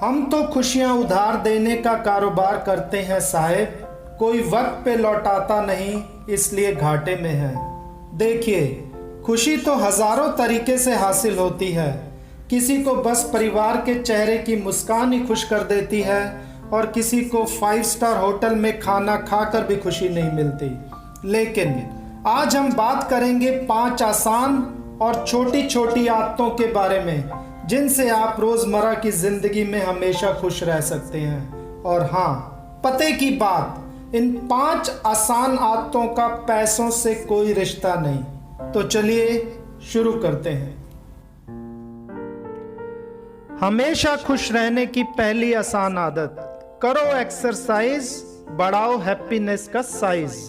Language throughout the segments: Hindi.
हम तो खुशियां उधार देने का कारोबार करते हैं साहब, कोई वक्त पे लौटाता नहीं इसलिए घाटे में है। देखिए, खुशी तो हजारों तरीके से हासिल होती है। किसी को बस परिवार के चेहरे की मुस्कान ही खुश कर देती है और किसी को 5 स्टार होटल में खाना खाकर भी खुशी नहीं मिलती। लेकिन आज हम बात करेंगे 5 आसान और छोटी छोटी आदतों के बारे में जिनसे आप रोजमर्रा की जिंदगी में हमेशा खुश रह सकते हैं। और हाँ, पते की बात, इन 5 आसान आदतों का पैसों से कोई रिश्ता नहीं। तो चलिए शुरू करते हैं। हमेशा खुश रहने की पहली आसान आदत, करो एक्सरसाइज, बढ़ाओ हैप्पीनेस का साइज।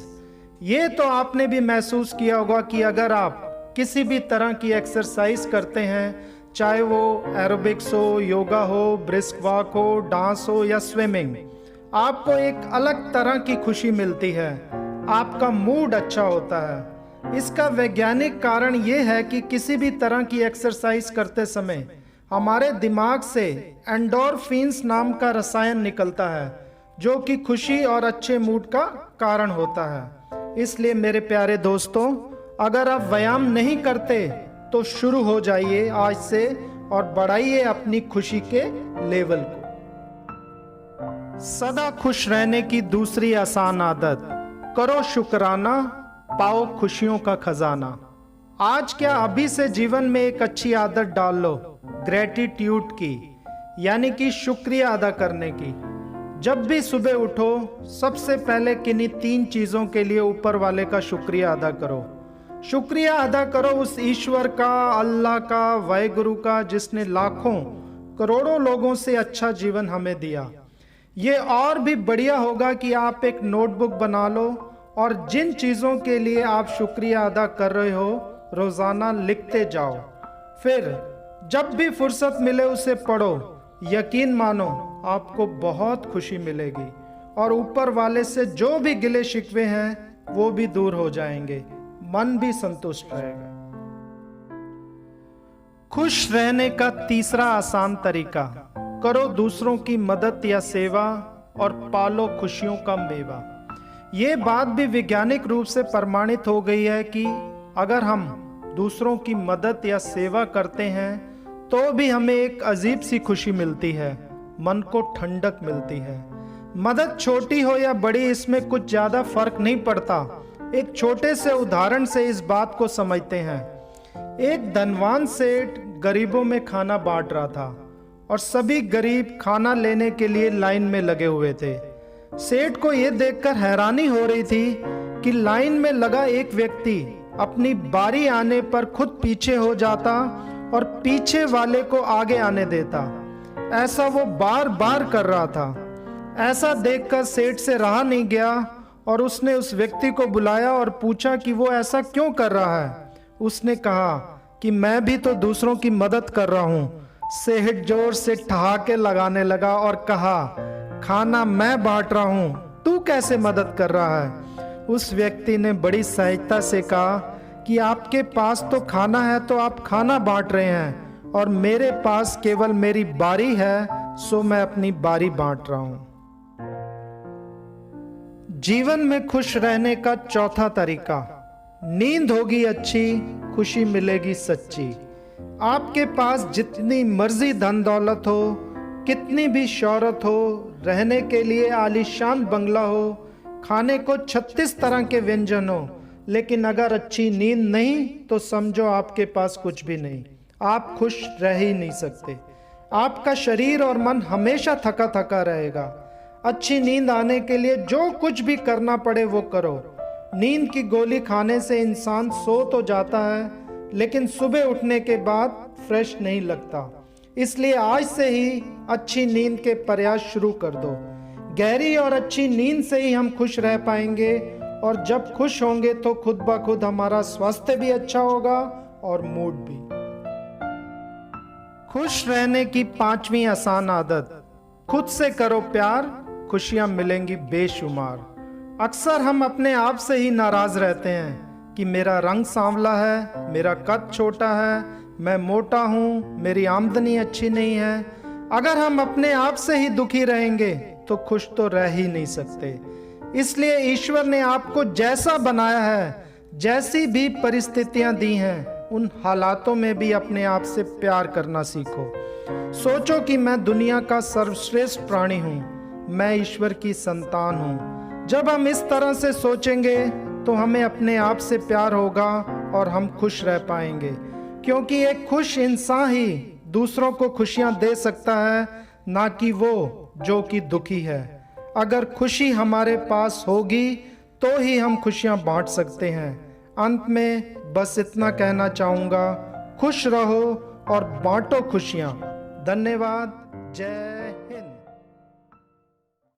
ये तो आपने भी महसूस किया होगा कि अगर आप किसी भी तरह की एक्सरसाइज करते हैं, चाहे वो एरोबिक्स हो, योगा हो, ब्रिस्क वॉक हो, डांस हो या स्विमिंग, आपको एक अलग तरह की खुशी मिलती है। आपका मूड अच्छा होता है। इसका वैज्ञानिक कारण ये है कि किसी भी तरह की एक्सरसाइज करते समय हमारे दिमाग से एंडोर्फिन्स नाम का रसायन निकलता है जो कि खुशी और अच्छे मूड का कारण होता है। इसलिए मेरे प्यारे दोस्तों, अगर आप व्यायाम नहीं करते तो शुरू हो जाइए आज से और बढ़ाइए अपनी खुशी के लेवल को। सदा खुश रहने की दूसरी आसान आदत, करो शुक्राना, पाओ खुशियों का खजाना। आज क्या अभी से जीवन में एक अच्छी आदत डाल लो, ग्रेटिट्यूड की, यानी कि शुक्रिया अदा करने की। जब भी सुबह उठो, सबसे पहले किन्हीं 3 चीजों के लिए ऊपर वाले का शुक्रिया अदा करो। शुक्रिया अदा करो उस ईश्वर का, अल्लाह का, वाहिगुरु का, जिसने लाखों करोड़ों लोगों से अच्छा जीवन हमें दिया। ये और भी बढ़िया होगा कि आप एक नोटबुक बना लो और जिन चीज़ों के लिए आप शुक्रिया अदा कर रहे हो रोज़ाना लिखते जाओ। फिर जब भी फुर्सत मिले उसे पढ़ो। यकीन मानो आपको बहुत खुशी मिलेगी और ऊपर वाले से जो भी गिले शिकवे हैं वो भी दूर हो जाएंगे, मन भी संतुष्ट रहेगा। खुश रहने का तीसरा आसान तरीका, करो दूसरों की मदद या सेवा और पालो खुशियों का मेवा। ये बात भी वैज्ञानिक रूप से प्रमाणित हो गई है कि अगर हम दूसरों की मदद या सेवा करते हैं तो भी हमें एक अजीब सी खुशी मिलती है, मन को ठंडक मिलती है। मदद छोटी हो या बड़ी, इसमें कुछ ज्यादा फर्क नहीं पड़ता। एक छोटे से उदाहरण से इस बात को समझते हैं। एक धनवान सेठ गरीबों में खाना बांट रहा था और सभी गरीब खाना लेने के लिए लाइन में लगे हुए थे। सेठ को यह देखकर हैरानी हो रही थी कि लाइन में लगा एक व्यक्ति अपनी बारी आने पर खुद पीछे हो जाता और पीछे वाले को आगे आने देता। ऐसा वो बार बार कर रहा था। ऐसा देखकर सेठ से रहा नहीं गया और उसने उस व्यक्ति को बुलाया और पूछा कि वो ऐसा क्यों कर रहा है। उसने कहा कि मैं भी तो दूसरों की मदद कर रहा हूँ। सेठ जोर से ठहाके लगाने लगा और कहा, खाना मैं बांट रहा हूँ, तू कैसे मदद कर रहा है। उस व्यक्ति ने बड़ी सहजता से कहा कि आपके पास तो खाना है तो आप खाना बांट रहे हैं और मेरे पास केवल मेरी बारी है, सो मैं अपनी बारी बांट रहा हूँ। जीवन में खुश रहने का चौथा तरीका, नींद होगी अच्छी, खुशी मिलेगी सच्ची। आपके पास जितनी मर्जी धन दौलत हो, कितनी भी शोहरत हो, रहने के लिए आलीशान बंगला हो, खाने को 36 तरह के व्यंजन हो, लेकिन अगर अच्छी नींद नहीं तो समझो आपके पास कुछ भी नहीं। आप खुश रह ही नहीं सकते। आपका शरीर और मन हमेशा थका थका रहेगा। अच्छी नींद आने के लिए जो कुछ भी करना पड़े वो करो। नींद की गोली खाने से इंसान सो तो जाता है लेकिन सुबह उठने के बाद फ्रेश नहीं लगता। इसलिए आज से ही अच्छी नींद के प्रयास शुरू कर दो। गहरी और अच्छी नींद से ही हम खुश रह पाएंगे और जब खुश होंगे तो खुद ब खुद हमारा स्वास्थ्य भी अच्छा होगा और मूड भी। खुश रहने की 5वीं आसान आदत, खुद से करो प्यार, खुशियां मिलेंगी बेशुमार। अक्सर हम अपने आप से ही नाराज रहते हैं कि मेरा रंग सांवला है, मेरा कद छोटा है, मैं मोटा हूँ, मेरी आमदनी अच्छी नहीं है। अगर हम अपने आप से ही दुखी रहेंगे तो खुश तो रह ही नहीं सकते। इसलिए ईश्वर ने आपको जैसा बनाया है, जैसी भी परिस्थितियां दी हैं, उन हालातों में भी अपने आप से प्यार करना सीखो। सोचो कि मैं दुनिया का सर्वश्रेष्ठ प्राणी हूँ, मैं ईश्वर की संतान हूँ। जब हम इस तरह से सोचेंगे तो हमें अपने आप से प्यार होगा और हम खुश रह पाएंगे, क्योंकि एक खुश इंसान ही दूसरों को खुशियां दे सकता है, ना कि वो जो कि दुखी है। अगर खुशी हमारे पास होगी तो ही हम खुशियां बांट सकते हैं। अंत में बस इतना कहना चाहूँगा, खुश रहो और बांटो खुशियाँ। धन्यवाद। जय